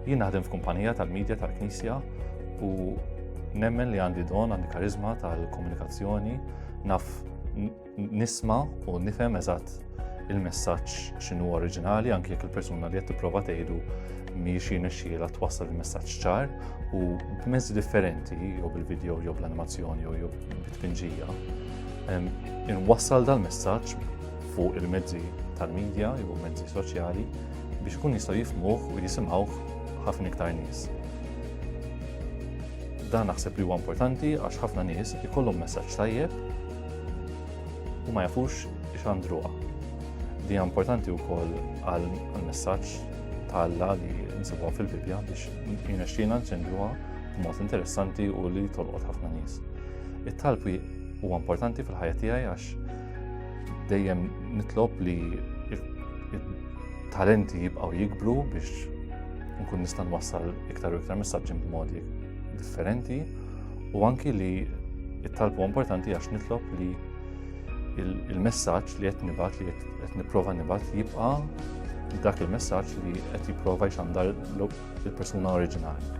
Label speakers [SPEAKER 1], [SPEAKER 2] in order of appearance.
[SPEAKER 1] Jien naħdem f'kumpanija tal-medja tal-Knisja u nemmen li għandi don, għandi karizma tal-komunikazzjoni, naf nisma' u nifhem eżatt il-messaġġ x'inhu oriġinali anke jekk il-persuna li qed tipprova tgħidu mhijiex jirnexxielha twassal il-messaġġ ċar u b'mezzi differenti jew bil-video jew bl-animazzjoni jew bit-tpinġija. Inwassal dal-messaġġ fuq il-mezzi tal-medja jew mezzi soċjali biex ikun jistgħu jifhmuh u jisimgħuh ħafna iktar nies. Dan naħseb li huwa importanti għax ħafna nies ikollhom messaġġ tajjeb u ma jafux x'għandruha. Di hija importanti wkoll għall-messaġġ tal-Alla li nsibuha fil-Bibja biex jirnexxielna nċendruha b'mod interessanti u li tolqot ħafna nies. It-talb huwa importanti fil-ħajja tiegħi għax dejjem nitlob li talenti jibqgħu jikbru biex nkun nista' nwassal iktar u iktar messaġġi b'modi differenti u anki li it-talb huwa importanti għax nitlob li il-messaġġ li qed nibgħat li qed nipprova nibgħat jibqa' dak il-messaġġ li qed jipprova jxandar il-persuna oriġinali.